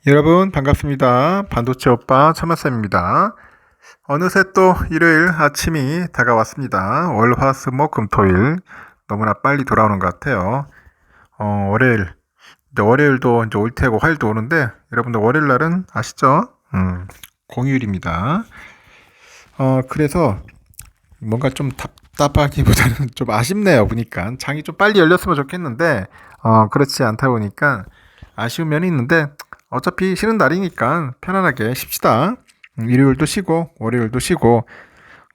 여러분 반갑습니다. 반도체 오빠 천마쌤입니다. 어느새 또 일요일 아침이 다가왔습니다. 월, 화, 수, 목, 금, 토일 너무나 빨리 돌아오는 것 같아요. 월요일 이제 월요일도 이제 올 테고 화요일도 오는데 여러분들 월요일 날은 아시죠? 공휴일입니다. 그래서 뭔가 좀 답답하기보다는 좀 아쉽네요. 보니까 장이 좀 빨리 열렸으면 좋겠는데 그렇지 않다 보니까 아쉬운 면이 있는데 어차피 쉬는 날이니까 편안하게 쉽시다. 일요일도 쉬고 월요일도 쉬고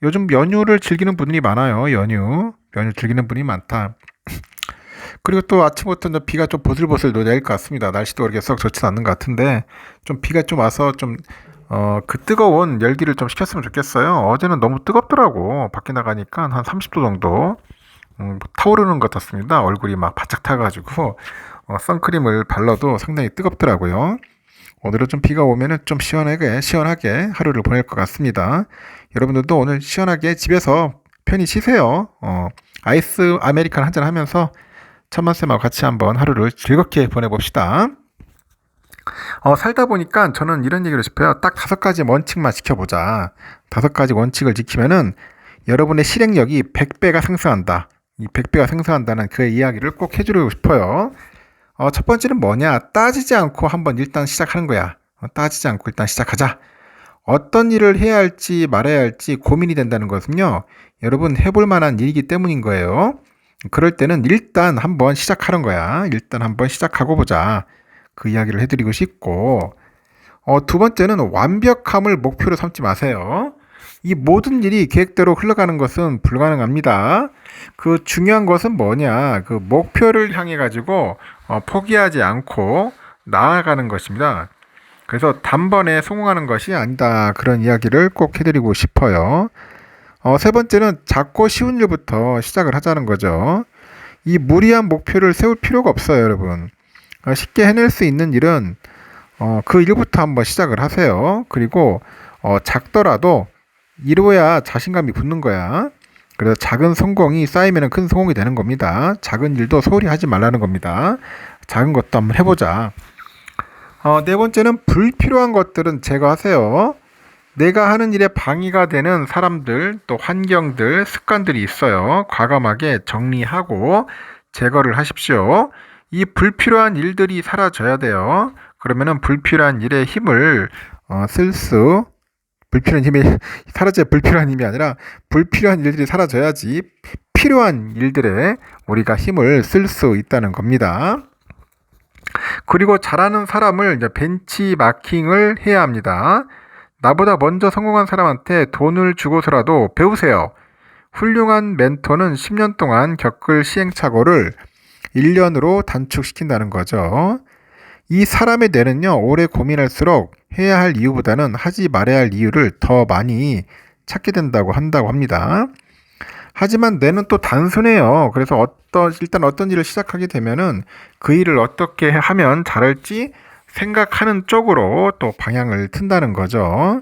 요즘 연휴를 즐기는 분들이 많아요. 연휴 즐기는 분이 많다. 그리고 또 아침부터 이제 비가 좀 보슬보슬 내릴 것 같습니다. 날씨도 그렇게 썩 좋지 않는 것 같은데 좀 비가 좀 와서 좀 그 뜨거운 열기를 좀 식혔으면 좋겠어요. 어제는 너무 뜨겁더라고. 밖에 나가니까 한 30도 정도 타오르는 것 같습니다. 얼굴이 막 바짝 타가지고 선크림을 발라도 상당히 뜨겁더라고요. 오늘은 좀 비가 오면은 좀 시원하게 하루를 보낼 것 같습니다. 여러분들도 오늘 시원하게 집에서 편히 쉬세요. 아이스 아메리카노 한잔 하면서 천만쌤하고 같이 한번 하루를 즐겁게 보내봅시다. 살다 보니까 저는 이런 얘기를 싶어요. 딱 5가지 원칙만 지켜보자. 5가지 원칙을 지키면은 여러분의 실행력이 100배가 상승한다. 이 100배가 상승한다는 그 이야기를 꼭 해주고 싶어요. 첫 번째는 뭐냐? 따지지 않고 한번 일단 시작하는 거야. 따지지 않고 일단 시작하자. 어떤 일을 해야 할지 말아야 할지 고민이 된다는 것은요. 여러분 해볼 만한 일이기 때문인 거예요. 그럴 때는 일단 한번 시작하는 거야. 일단 한번 시작하고 보자. 그 이야기를 해드리고 싶고, 두 번째는 완벽함을 목표로 삼지 마세요. 이 모든 일이 계획대로 흘러가는 것은 불가능합니다. 그 중요한 것은 뭐냐? 그 목표를 향해 가지고 포기하지 않고 나아가는 것입니다. 그래서 단번에 성공하는 것이 아니다. 그런 이야기를 꼭 해드리고 싶어요. 세 번째는 작고 쉬운 일부터 시작을 하자는 거죠. 이 무리한 목표를 세울 필요가 없어요, 여러분. 쉽게 해낼 수 있는 일은 그 일부터 한번 시작을 하세요. 그리고 작더라도 이루어야 자신감이 붙는 거야. 그래서 작은 성공이 쌓이면 큰 성공이 되는 겁니다. 작은 일도 소홀히 하지 말라는 겁니다. 작은 것도 한번 해보자. 네 번째는 불필요한 것들은 제거하세요. 내가 하는 일에 방해가 되는 사람들, 또 환경들, 습관들이 있어요. 과감하게 정리하고 제거를 하십시오. 이 불필요한 일들이 사라져야 돼요. 그러면은 불필요한 일에 힘을 불필요한 힘이 사라져야 불필요한 힘이 아니라 불필요한 일들이 사라져야지 필요한 일들에 우리가 힘을 쓸 수 있다는 겁니다. 그리고 잘하는 사람을 이제 벤치마킹을 해야 합니다. 나보다 먼저 성공한 사람한테 돈을 주고서라도 배우세요. 훌륭한 멘토는 10년 동안 겪을 시행착오를 1년으로 단축시킨다는 거죠. 이 사람의 뇌는요, 오래 고민할수록 해야 할 이유보다는 하지 말아야 할 이유를 더 많이 찾게 된다고 한다고 합니다. 하지만 뇌는 또 단순해요. 그래서 일단 어떤 일을 시작하게 되면은 그 일을 어떻게 하면 잘할지 생각하는 쪽으로 또 방향을 튼다는 거죠.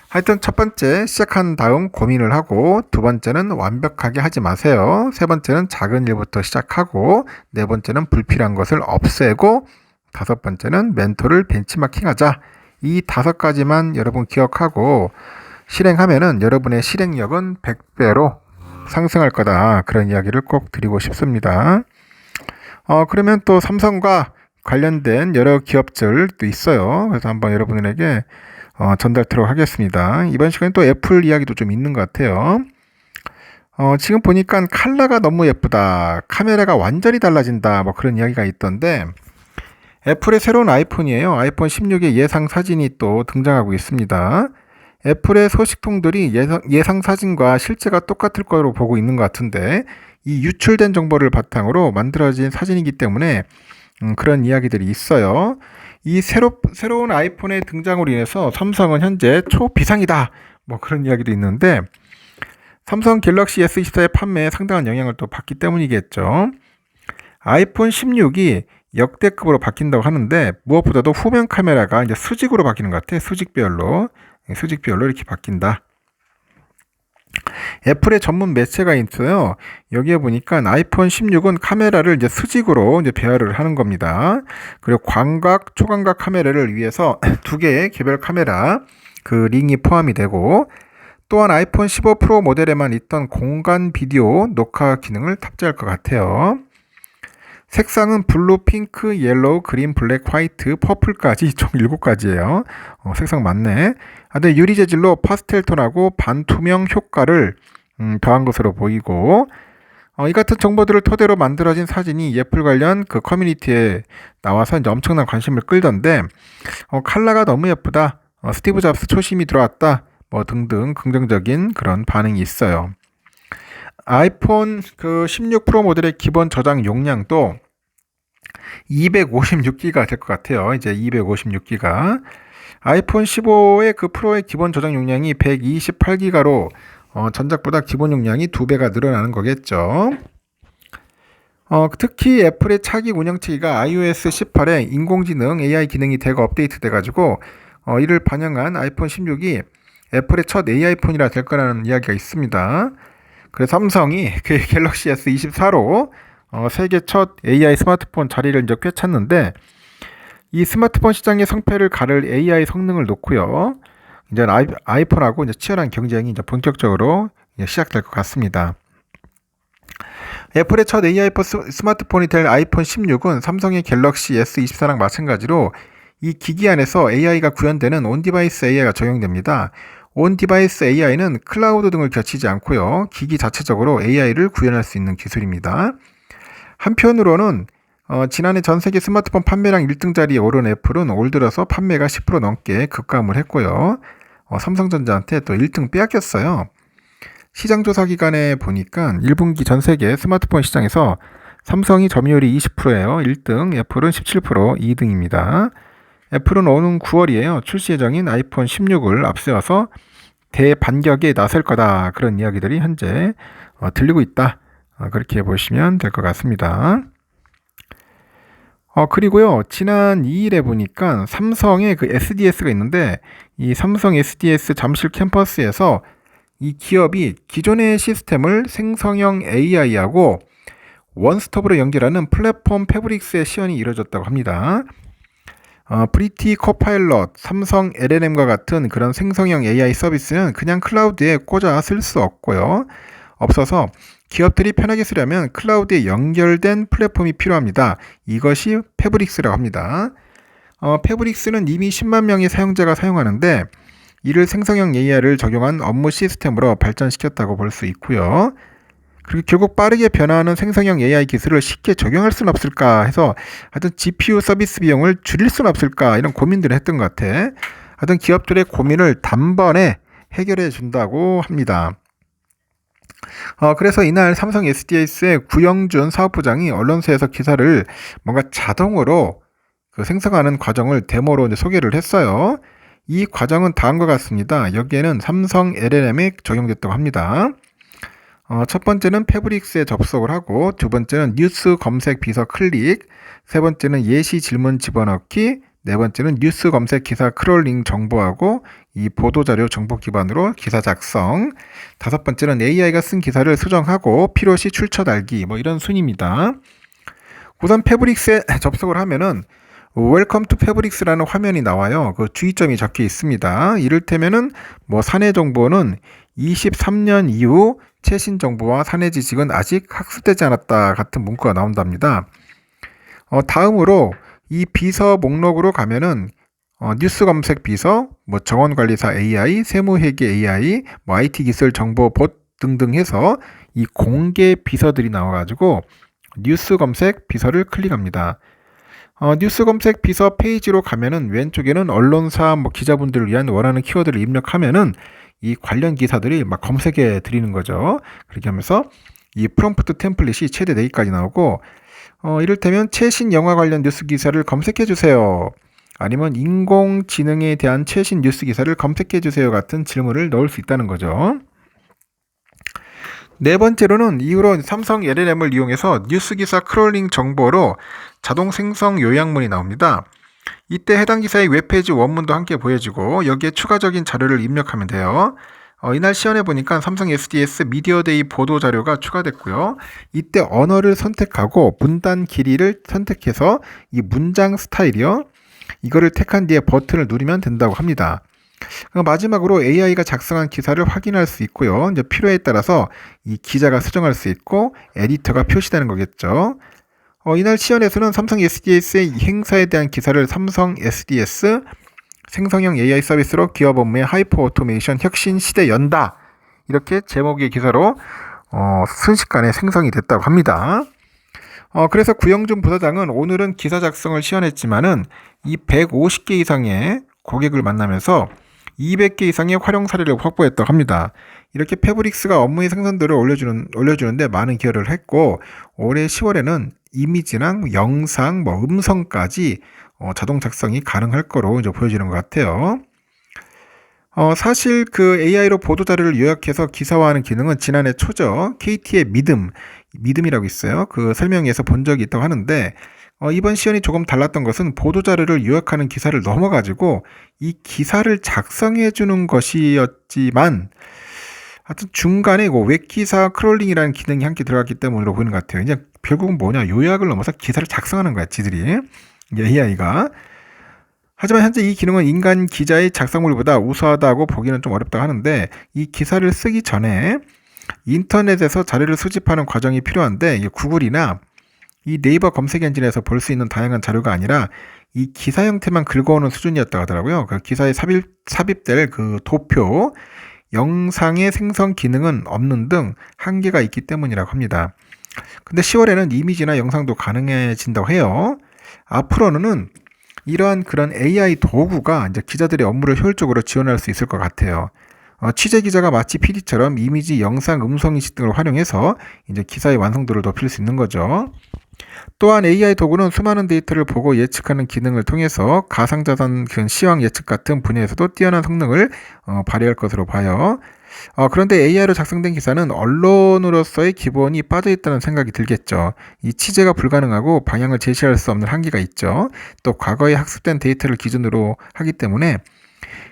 하여튼 첫 번째 시작한 다음 고민을 하고, 두 번째는 완벽하게 하지 마세요. 세 번째는 작은 일부터 시작하고, 네 번째는 불필요한 것을 없애고, 다섯 번째는 멘토를 벤치마킹하자. 이 5가지만 여러분 기억하고 실행하면은 여러분의 실행력은 100배로 상승할 거다. 그런 이야기를 꼭 드리고 싶습니다. 그러면 또 삼성과 관련된 여러 기업들도 있어요. 그래서 한번 여러분에게 전달토록 하겠습니다. 이번 시간에 또 애플 이야기도 좀 있는 것 같아요. 지금 보니까 컬러가 너무 예쁘다. 카메라가 완전히 달라진다. 뭐 그런 이야기가 있던데, 애플의 새로운 아이폰이에요. 아이폰 16의 예상 사진이 또 등장하고 있습니다. 애플의 소식통들이 예상 사진과 실제가 똑같을 거로 보고 있는 것 같은데, 이 유출된 정보를 바탕으로 만들어진 사진이기 때문에 그런 이야기들이 있어요. 이 새로운 아이폰의 등장으로 인해서 삼성은 현재 초비상이다. 뭐 그런 이야기도 있는데, 삼성 갤럭시 S24의 판매에 상당한 영향을 또 받기 때문이겠죠. 아이폰 16이 역대급으로 바뀐다고 하는데, 무엇보다도 후면 카메라가 이제 수직으로 바뀌는 것 같아. 수직별로 이렇게 바뀐다. 애플의 전문 매체가 있어요. 여기에 보니까 아이폰 16은 카메라를 이제 수직으로 이제 배열을 하는 겁니다. 그리고 광각, 초광각 카메라를 위해서 두 개의 개별 카메라 그 링이 포함이 되고, 또한 아이폰 15 프로 모델에만 있던 공간 비디오 녹화 기능을 탑재할 것 같아요. 색상은 블루, 핑크, 옐로우, 그린, 블랙, 화이트, 퍼플까지 총 7가지예요. 색상 많네. 근데 유리 재질로 파스텔 톤하고 반투명 효과를 더한 것으로 보이고, 이 같은 정보들을 토대로 만들어진 사진이 애플 관련 그 커뮤니티에 나와서 이제 엄청난 관심을 끌던데, 컬러가 너무 예쁘다, 스티브 잡스 초심이 들어왔다, 뭐 등등 긍정적인 그런 반응이 있어요. 아이폰 그 16 프로 모델의 기본 저장 용량도 256기가 될 것 같아요. 이제 256기가. 아이폰 15의 그 프로의 기본 저장 용량이 128기가로 전작보다 기본 용량이 2배가 늘어나는 거겠죠. 특히 애플의 차기 운영체계가 iOS 18에 인공지능 AI 기능이 대거 업데이트 돼가지고 이를 반영한 아이폰 16이 애플의 첫 AI폰이라 될 거라는 이야기가 있습니다. 그래서 삼성이 그 갤럭시 S24로 세계 첫 AI 스마트폰 자리를 이제 꿰찼는데, 이 스마트폰 시장의 성패를 가를 AI 성능을 놓고요, 이제 아이폰하고 이제 치열한 경쟁이 이제 본격적으로 이제 시작될 것 같습니다. 애플의 첫 AI 스마트폰이 될 아이폰 16은 삼성의 갤럭시 S24랑 마찬가지로 이 기기 안에서 AI가 구현되는 온디바이스 AI가 적용됩니다. 온디바이스 AI는 클라우드 등을 거치지 않고요, 기기 자체적으로 AI를 구현할 수 있는 기술입니다. 한편으로는 지난해 전세계 스마트폰 판매량 1등 자리에 오른 애플은 올 들어서 판매가 10% 넘게 급감을 했고요. 삼성전자한테 또 1등 빼앗겼어요. 시장조사 기관에 보니까 1분기 전세계 스마트폰 시장에서 삼성이 점유율이 20%예요. 1등, 애플은 17%, 2등입니다. 애플은 오는 9월이에요. 출시 예정인 아이폰 16을 앞세워서 대반격에 나설 거다, 그런 이야기들이 현재 들리고 있다. 그렇게 보시면 될 것 같습니다. 그리고요, 지난 2일에 보니까 삼성의 그 SDS가 있는데, 이 삼성 SDS 잠실 캠퍼스에서 이 기업이 기존의 시스템을 생성형 AI하고 원스톱으로 연결하는 플랫폼 패브릭스의 시연이 이루어졌다고 합니다. 브리티 코파일럿, 삼성 LLM과 같은 그런 생성형 AI 서비스는 그냥 클라우드에 꽂아 쓸 수 없어서 기업들이 편하게 쓰려면 클라우드에 연결된 플랫폼이 필요합니다. 이것이 패브릭스라고 합니다. 패브릭스는 이미 10만 명의 사용자가 사용하는데, 이를 생성형 AI를 적용한 업무 시스템으로 발전시켰다고 볼 수 있고요. 그리고 결국 빠르게 변화하는 생성형 AI 기술을 쉽게 적용할 수는 없을까 해서 하여튼 GPU 서비스 비용을 줄일 수는 없을까, 이런 고민들을 했던 것 같아. 하여튼 기업들의 고민을 단번에 해결해 준다고 합니다. 그래서 이날 삼성 SDS의 구영준 사업부장이 언론사에서 기사를 뭔가 자동으로 그 생성하는 과정을 데모로 이제 소개를 했어요. 이 과정은 다음과 같습니다. 여기에는 삼성 LLM이 적용됐다고 합니다. 첫 번째는 패브릭스에 접속을 하고, 두 번째는 뉴스 검색 비서 클릭, 세 번째는 예시 질문 집어넣기, 네 번째는 뉴스 검색 기사 크롤링 정보하고 이 보도자료 정보 기반으로 기사 작성, 다섯 번째는 AI가 쓴 기사를 수정하고 필요시 출처 달기, 뭐 이런 순입니다. 우선 패브릭스에 접속을 하면은 웰컴 투 패브릭스라는 화면이 나와요. 그 주의점이 적혀 있습니다. 이를테면은 뭐 사내 정보는 23년 이후 최신 정보와 사내 지식은 아직 학습되지 않았다 같은 문구가 나온답니다. 다음으로 이 비서 목록으로 가면은 뉴스 검색 비서, 뭐 정원관리사 AI, 세무회계 AI, 뭐 IT 기술 정보 봇 등등 해서 이 공개 비서들이 나와가지고 뉴스 검색 비서를 클릭합니다. 뉴스 검색 비서 페이지로 가면은 왼쪽에는 언론사 뭐 기자분들을 위한 원하는 키워드를 입력하면은 이 관련 기사들이 막 검색해 드리는 거죠. 그렇게 하면서 이 프롬프트 템플릿이 최대 4개까지 나오고, 이를테면 최신 영화 관련 뉴스 기사를 검색해 주세요, 아니면 인공지능에 대한 최신 뉴스 기사를 검색해 주세요 같은 질문을 넣을 수 있다는 거죠. 네 번째로는 이후로 삼성 LLM을 이용해서 뉴스 기사 크롤링 정보로 자동 생성 요약문이 나옵니다. 이때 해당 기사의 웹페이지 원문도 함께 보여지고 여기에 추가적인 자료를 입력하면 돼요. 이날 시연해 보니까 삼성 SDS 미디어데이 보도 자료가 추가됐고요. 이때 언어를 선택하고 문단 길이를 선택해서 이 문장 스타일이요. 이거를 택한 뒤에 버튼을 누르면 된다고 합니다. 마지막으로 AI가 작성한 기사를 확인할 수 있고요. 이제 필요에 따라서 이 기자가 수정할 수 있고 에디터가 표시되는 거겠죠. 이날 시연에서는 삼성 SDS의 이 행사에 대한 기사를 삼성 SDS 생성형 AI 서비스로 기업 업무의 하이퍼 오토메이션 혁신 시대 연다. 이렇게 제목의 기사로 순식간에 생성이 됐다고 합니다. 그래서 구영준 부사장은 오늘은 기사 작성을 시연했지만은 이 150개 이상의 고객을 만나면서 200개 이상의 활용 사례를 확보했다고 합니다. 이렇게 패브릭스가 업무의 생산도를 올려주는데 많은 기여를 했고 올해 10월에는 이미지랑 영상, 음성까지 자동 작성이 가능할 거로 이제 보여지는 것 같아요. 사실 그 AI로 보도 자료를 요약해서 기사화하는 기능은 지난해 초죠. KT의 믿음이라고 있어요. 그 설명에서 본 적이 있다고 하는데 이번 시연이 조금 달랐던 것은 보도 자료를 요약하는 기사를 넘어가지고 이 기사를 작성해 주는 것이었지만 하여튼 중간에 웹기사 크롤링이라는 기능이 함께 들어갔기 때문으로 보이는 것 같아요. 이제 결국은 뭐냐, 요약을 넘어서 기사를 작성하는 거야, 지들이. AI가. 하지만 현재 이 기능은 인간 기자의 작성물보다 우수하다고 보기는 좀 어렵다고 하는데 이 기사를 쓰기 전에 인터넷에서 자료를 수집하는 과정이 필요한데 이 구글이나 이 네이버 검색 엔진에서 볼 수 있는 다양한 자료가 아니라 이 기사 형태만 긁어오는 수준이었다고 하더라고요. 그 기사에 삽입될 그 도표, 영상의 생성 기능은 없는 등 한계가 있기 때문이라고 합니다. 근데 10월에는 이미지나 영상도 가능해진다고 해요. 앞으로는 이러한 그런 AI 도구가 이제 기자들의 업무를 효율적으로 지원할 수 있을 것 같아요. 취재 기자가 마치 PD처럼 이미지, 영상, 음성 인식 등을 활용해서 이제 기사의 완성도를 높일 수 있는 거죠. 또한 AI 도구는 수많은 데이터를 보고 예측하는 기능을 통해서 가상자산 시황 예측 같은 분야에서도 뛰어난 성능을 발휘할 것으로 봐요. 그런데 AI로 작성된 기사는 언론으로서의 기본이 빠져있다는 생각이 들겠죠. 이 취재가 불가능하고 방향을 제시할 수 없는 한계가 있죠. 또 과거에 학습된 데이터를 기준으로 하기 때문에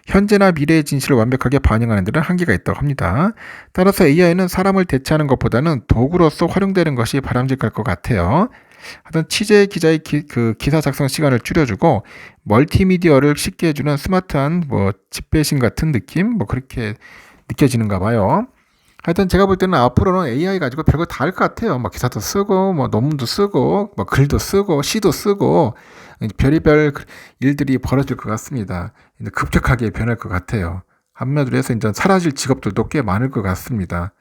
현재나 미래의 진실을 완벽하게 반영하는 데는 한계가 있다고 합니다. 따라서 AI는 사람을 대체하는 것보다는 도구로서 활용되는 것이 바람직할 것 같아요. 하여튼 취재 기자의 기사 작성 시간을 줄여주고 멀티미디어를 쉽게 해주는 스마트한 집배신 같은 느낌? 그렇게 느껴지는가 봐요. 하여튼 제가 볼 때는 앞으로는 AI 가지고 별거 다 할 것 같아요. 기사도 쓰고, 논문도 쓰고, 글도 쓰고, 시도 쓰고, 별의별 일들이 벌어질 것 같습니다. 급격하게 변할 것 같아요. 한마디로 해서 이제 사라질 직업들도 꽤 많을 것 같습니다.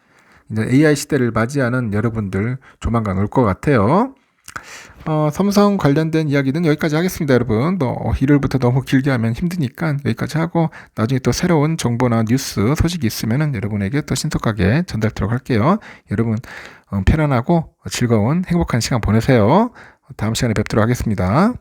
이제 AI 시대를 맞이하는 여러분들 조만간 올 것 같아요. 삼성 관련된 이야기는 여기까지 하겠습니다, 여러분. 일요일부터 너무 길게 하면 힘드니까 여기까지 하고 나중에 또 새로운 정보나 뉴스 소식이 있으면 여러분에게 또 신속하게 전달하도록 할게요. 여러분 편안하고 즐거운 행복한 시간 보내세요. 다음 시간에 뵙도록 하겠습니다.